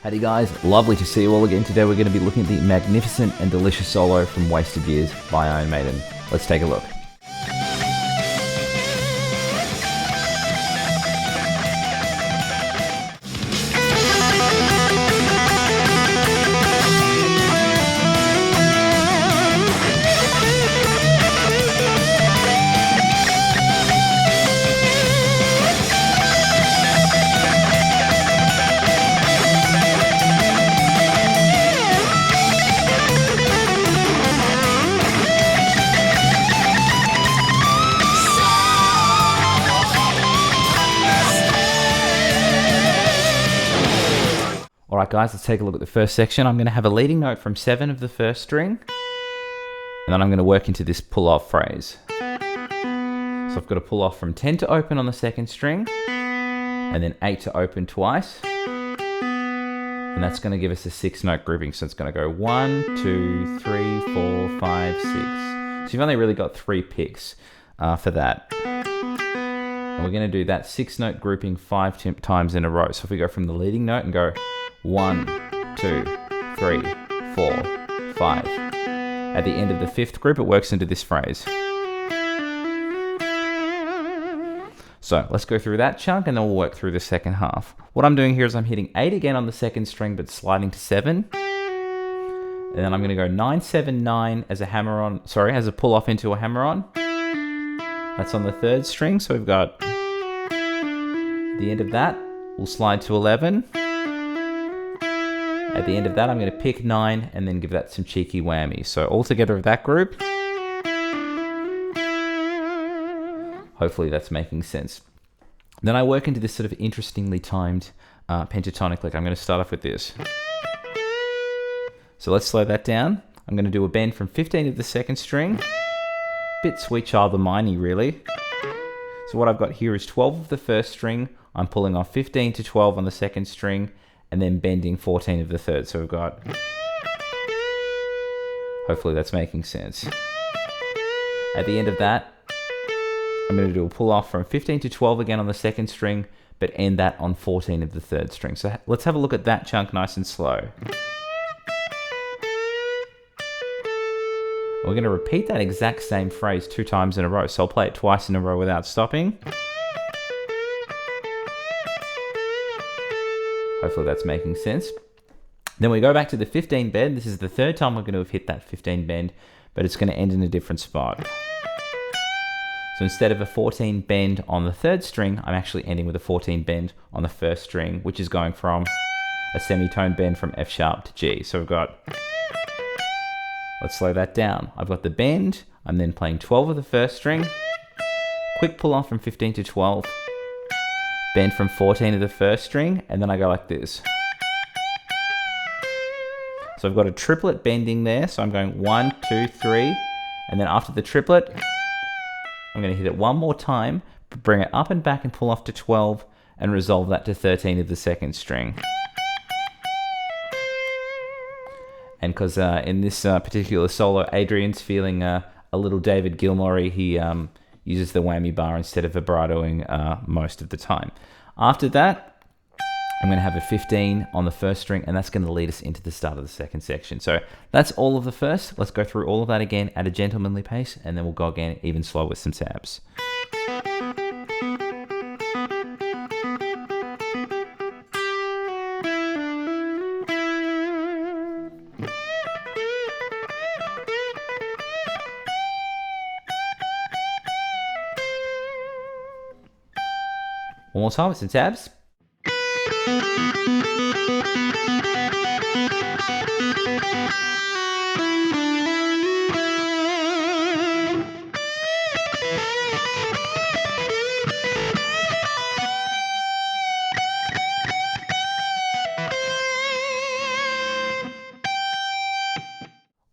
Howdy guys, lovely to see you all again. Today we're going to be looking at the magnificent and delicious solo from Wasted Years by Iron Maiden. Let's take a look. Alright guys, let's take a look at the first section. I'm going to have a leading note from 7 of the first string, and then I'm going to work into this pull-off phrase. So I've got to pull off from 10 to open on the second string, and then 8 to open twice, and that's going to give us a 6-note grouping. So it's going to go 1, 2, 3, 4, 5, 6. So you've only really got 3 picks for that. And we're going to do that 6-note grouping 5 times in a row. So if we go from the leading note and go 1, 2, 3, 4, 5. At the end of the 5th group, it works into this phrase. So let's go through that chunk and then we'll work through the second half. What I'm doing here is I'm hitting 8 again on the second string, but sliding to 7. And then I'm going to go 9, 7, 9 as a hammer on, as a pull off into a hammer on. That's on the 3rd string. So we've got the end of that, we'll slide to 11. At the end of that, I'm going to pick 9 and then give that some cheeky whammies. So altogether of that group, hopefully that's making sense. Then I work into this sort of interestingly timed pentatonic lick. I'm going to start off with this. So let's slow that down. I'm going to do a bend from 15 of the second string. Bit Sweet Child of Mine-y, really. So what I've got here is 12 of the first string. I'm pulling off 15 to 12 on the second string, and then bending 14 of the third. So we've got, hopefully that's making sense. At the end of that, I'm going to do a pull off from 15 to 12 again on the second string, but end that on 14 of the 3rd string. So let's have a look at that chunk nice and slow. We're going to repeat that exact same phrase 2 times in a row. So I'll play it twice in a row without stopping. Hopefully that's making sense. Then we go back to the 15 bend. This is the 3rd time we're going to have hit that 15 bend, but it's going to end in a different spot. So instead of a 14 bend on the 3rd string, I'm actually ending with a 14 bend on the 1st string, which is going from a semitone bend from F sharp to G. So we've got, let's slow that down. I've got the bend. I'm then playing 12 of the 1st string. Quick pull off from 15 to 12. Bend from 14 of the 1st string, and then I go like this. So I've got a triplet bending there, so I'm going 1, 2, 3, and then after the triplet, I'm going to hit it one more time, bring it up and back and pull off to 12, and resolve that to 13 of the 2nd string. And because in this particular solo, Adrian's feeling a little David Gilmour-y, he uses the whammy bar instead of vibratoing most of the time. After that, I'm going to have a 15 on the 1st string, and that's going to lead us into the start of the 2nd section. So that's all of the first. Let's go through all of that again at a gentlemanly pace, and then we'll go again even slower with some tabs. One more time with some tabs.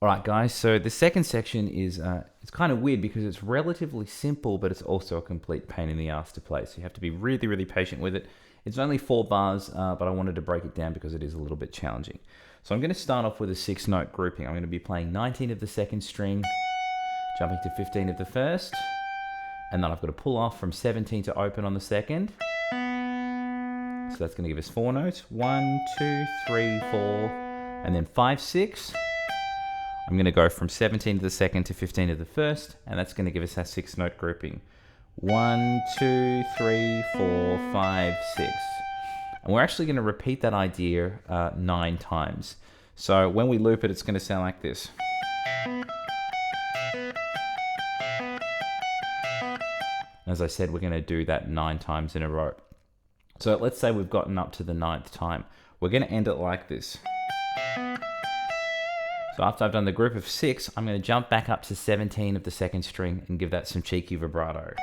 Alright guys, so the second section is it's kind of weird because it's relatively simple, but it's also a complete pain in the ass to play. So you have to be really, really patient with it. It's only 4 bars, but I wanted to break it down because it is a little bit challenging. So I'm going to start off with a 6-note grouping. I'm going to be playing 19 of the 2nd string, jumping to 15 of the 1st, and then I've got to pull off from 17 to open on the 2nd, So that's going to give us 4 notes. 1, 2, 3, 4, and then 5, 6. I'm going to go from 17 to the second to 15 to the first, and that's going to give us our 6-note grouping. 1, 2, 3, 4, 5, 6. And we're actually going to repeat that idea 9 times. So when we loop it, it's going to sound like this. As I said, we're going to do that 9 times in a row. So let's say we've gotten up to the 9th time. We're going to end it like this. So after I've done the group of 6, I'm going to jump back up to 17 of the second string and give that some cheeky vibrato.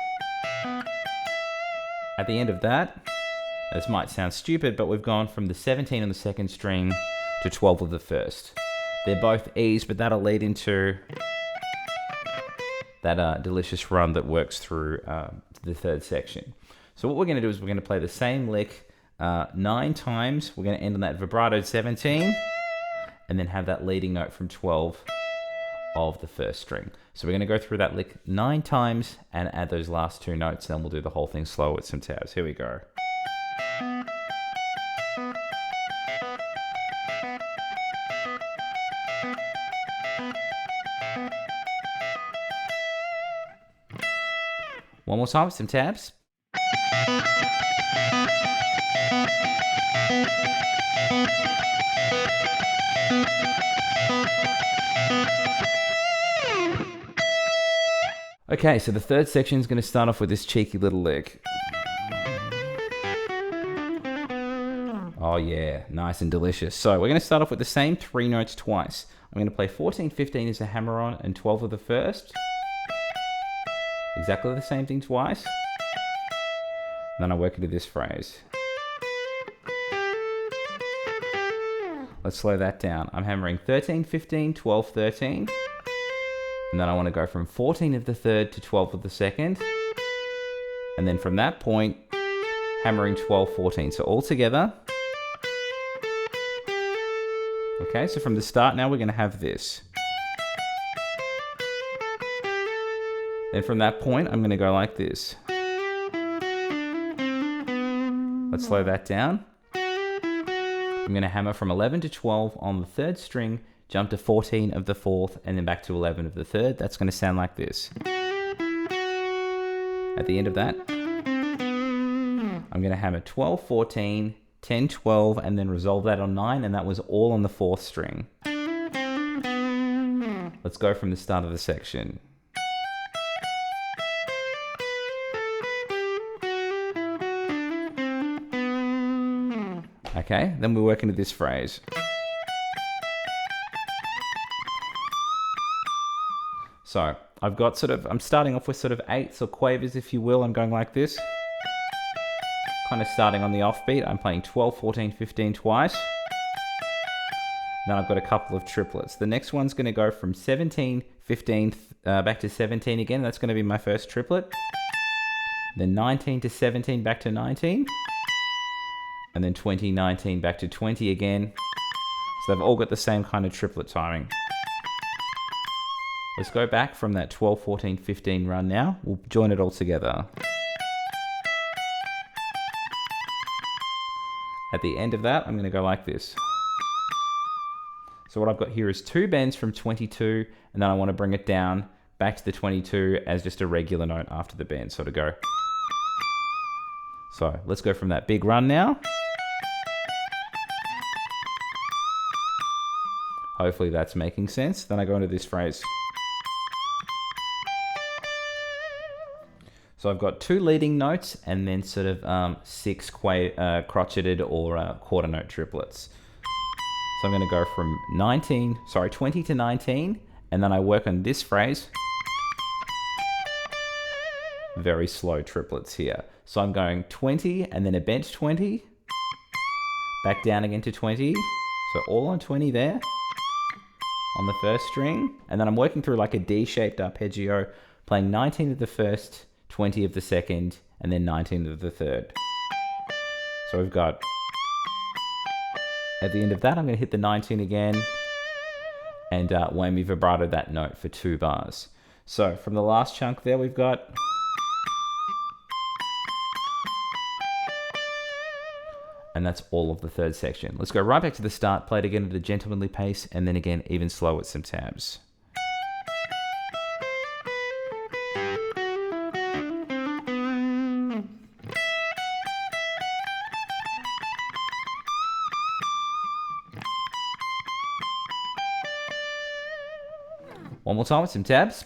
At the end of that, this might sound stupid, but we've gone from the 17 on the second string to 12 of the first. They're both E's, but that'll lead into that delicious run that works through the third section. So what we're going to do is we're going to play the same lick 9 times. We're going to end on that vibrato 17, and then have that leading note from 12 of the first string. So we're going to go through that lick 9 times and add those last 2 notes, and then we'll do the whole thing slow with some tabs. Here we go. One more time with some tabs. Okay, so the third section is going to start off with this cheeky little lick. Oh yeah, nice and delicious. So we're going to start off with the same 3 notes twice. I'm going to play 14, 15 as a hammer on and 12 of the first. Exactly the same thing twice. And then I work into this phrase. Let's slow that down. I'm hammering 13, 15, 12, 13. And then I want to go from 14 of the third to 12 of the second. And then from that point, hammering 12, 14. So all together. Okay, so from the start now we're going to have this. Then from that point, I'm going to go like this. Let's slow that down. I'm going to hammer from 11 to 12 on the third string, jump to 14 of the fourth, and then back to 11 of the third. That's going to sound like this. At the end of that, I'm going to hammer 12, 14, 10, 12, and then resolve that on 9, and that was all on the fourth string. Let's go from the start of the section. Okay, then we work into this phrase. So I've got I'm starting off with sort of 8ths or quavers, if you will. I'm going like this. Kind of starting on the offbeat. I'm playing 12, 14, 15 twice. Then I've got a couple of triplets. The next one's going to go from 17, 15, back to 17 again. That's going to be my first triplet. Then 19 to 17, back to 19. And then 20, 19, back to 20 again. So they've all got the same kind of triplet timing. Let's go back from that 12, 14, 15 run now. We'll join it all together. At the end of that, I'm going to go like this. So what I've got here is 2 bends from 22, and then I want to bring it down back to the 22 as just a regular note after the bend. So to go. So let's go from that big run now. Hopefully that's making sense. Then I go into this phrase. So I've got 2 leading notes and then sort of 6 crotcheted or quarter note triplets. So I'm going to go from 20 to 19, and then I work on this phrase. Very slow triplets here. So I'm going 20 and then a bent 20, back down again to 20. So all on 20 there on the first string. And then I'm working through like a D-shaped arpeggio, playing 19 of the first, 20 of the second, and then 19 of the third. So we've got, at the end of that, I'm going to hit the 19 again and whammy vibrato that note for 2 bars. So from the last chunk there, we've got, And that's all of the third section. Let's go right back to the start, play it again at a gentlemanly pace, and then again even slow with some tabs. One more time with some tabs.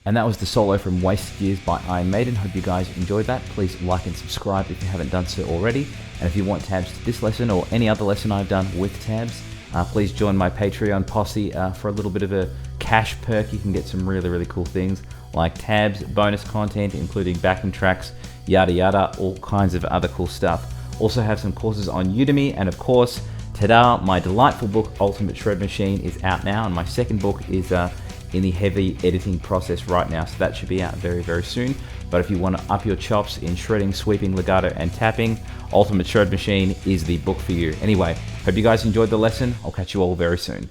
And that was the solo from Wasted Years by Iron Maiden. Hope you guys enjoyed that. Please like and subscribe if you haven't done so already. And if you want tabs to this lesson or any other lesson I've done with tabs, please join my Patreon posse for a little bit of a cash perk. You can get some really, really cool things like tabs, bonus content, including backing tracks, yada yada, all kinds of other cool stuff. Also have some courses on Udemy, and of course, ta-da, my delightful book, Ultimate Shred Machine, is out now, and my second book is in the heavy editing process right now, so that should be out very, very soon. But if you want to up your chops in shredding, sweeping, legato, and tapping, Ultimate Shred Machine is the book for you. Anyway, hope you guys enjoyed the lesson. I'll catch you all very soon.